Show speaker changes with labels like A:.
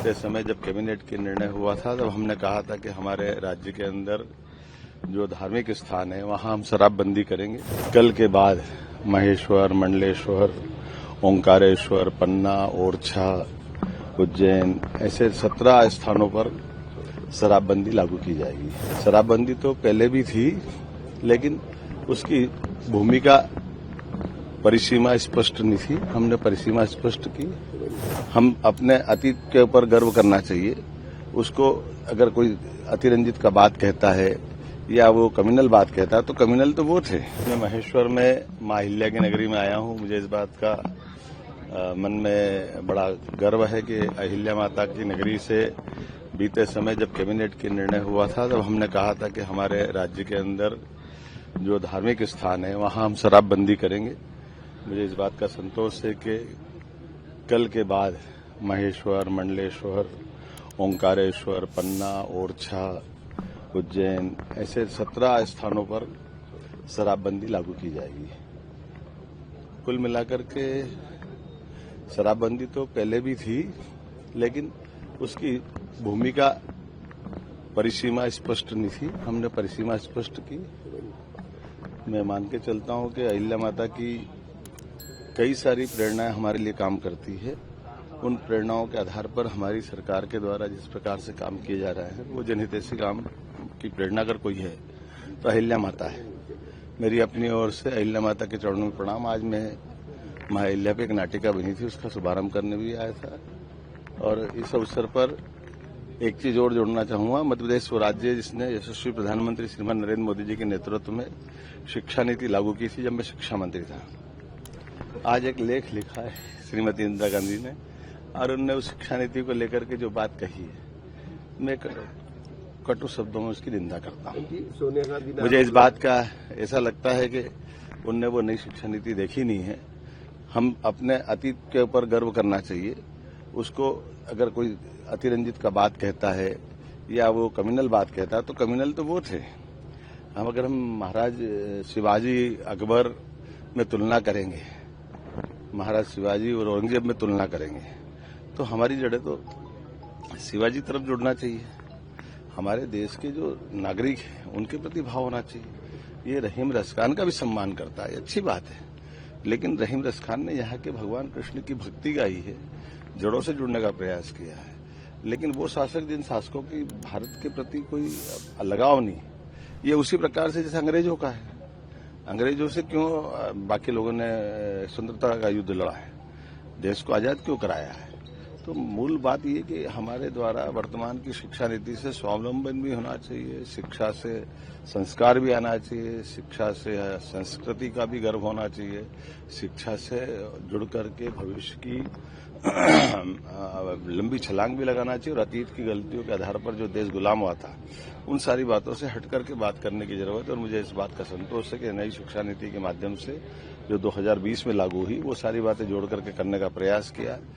A: बीते समय जब कैबिनेट के निर्णय हुआ था तब हमने कहा था कि हमारे राज्य के अंदर जो धार्मिक स्थान है वहां हम शराबबंदी करेंगे। कल के बाद महेश्वर, मंडलेश्वर, ओंकारेश्वर, पन्ना, ओरछा, उज्जैन ऐसे 17 स्थानों पर शराबबंदी लागू की जाएगी। शराबबंदी तो पहले भी थी, लेकिन उसकी भूमिका परिसीमा स्पष्ट नहीं थी। हमने परिसीमा स्पष्ट की। हम अपने अतीत के ऊपर गर्व करना चाहिए। उसको अगर कोई अतिरंजित का बात कहता है या वो कम्युनल बात कहता है तो कम्युनल तो वो थे। मैं महेश्वर में मां अहिल्या की नगरी में आया हूं। मुझे इस बात का मन में बड़ा गर्व है कि अहिल्या माता की नगरी से बीते समय जब कैबिनेट के निर्णय हुआ था तब हमने कहा था कि हमारे राज्य के अंदर जो धार्मिक स्थान है वहां हम शराबबंदी करेंगे। मुझे इस बात का संतोष है कि कल के बाद महेश्वर, मंडलेश्वर, ओंकारेश्वर, पन्ना, ओरछा, उज्जैन ऐसे 17 स्थानों पर शराबबंदी लागू की जाएगी। कुल मिलाकर के शराबबंदी तो पहले भी थी, लेकिन उसकी भूमिका परिसीमा स्पष्ट नहीं थी। हमने परिसीमा स्पष्ट की। मैं मान के चलता हूं कि अहिल्या माता की कई सारी प्रेरणाएं हमारे लिए काम करती है। उन प्रेरणाओं के आधार पर हमारी सरकार के द्वारा जिस प्रकार से काम किए जा रहे हैं वो जनहितैषी काम की प्रेरणा अगर कोई है तो अहिल्या माता है। मेरी अपनी ओर से अहिल्या माता के चरणों में प्रणाम। आज मैं मां अहिल्या पे एक नाटिका बनी थी, उसका शुभारंभ करने भी आया था और इस अवसर पर एक चीज और जोड़ना चाहूंगा। मध्यप्रदेश वो राज्य है जिसने यशस्वी प्रधानमंत्री श्रीमान नरेंद्र मोदी जी के नेतृत्व में शिक्षा नीति लागू की थी जब मैं शिक्षा मंत्री था। आज एक लेख लिखा है श्रीमती इंदिरा गांधी ने और उनने उस शिक्षा नीति को लेकर के जो बात कही है, मैं कटु शब्दों में उसकी निंदा करता हूं। मुझे इस बात का ऐसा लगता है कि उनने वो नई शिक्षा नीति देखी नहीं है। हम अपने अतीत के ऊपर गर्व करना चाहिए। उसको अगर कोई अतिरंजित का बात कहता है या वो कम्युनल बात कहता है तो कम्युनल तो वो थे। अगर हम महाराज शिवाजी, अकबर में तुलना करेंगे, महाराज शिवाजी और औरंगजेब में तुलना करेंगे तो हमारी जड़ें तो शिवाजी तरफ जुड़ना चाहिए। हमारे देश के जो नागरिक हैं उनके प्रति भाव होना चाहिए। ये रहीम रसखान का भी सम्मान करता है, अच्छी बात है, लेकिन रहीम रसखान ने यहाँ के भगवान कृष्ण की भक्ति गाई है, जड़ों से जुड़ने का प्रयास किया है। लेकिन वो शासक जिन शासकों की भारत के प्रति कोई लगाव नहीं, ये उसी प्रकार से जैसे अंग्रेजों का है। अंग्रेजों से क्यों बाकी लोगों ने स्वतंत्रता का युद्ध लड़ा है, देश को आजाद क्यों कराया है? तो मूल बात ये कि हमारे द्वारा वर्तमान की शिक्षा नीति से स्वावलंबन भी होना चाहिए, शिक्षा से संस्कार भी आना चाहिए, शिक्षा से संस्कृति का भी गर्व होना चाहिए, शिक्षा से जुड़ करके भविष्य की लंबी छलांग भी लगाना चाहिए और अतीत की गलतियों के आधार पर जो देश गुलाम हुआ था उन सारी बातों से हट करके बात करने की जरूरत है। और मुझे इस बात का संतोष है कि नई शिक्षा नीति के माध्यम से जो 2020 में लागू हुई वो सारी बातें जोड़ करके करने का प्रयास किया।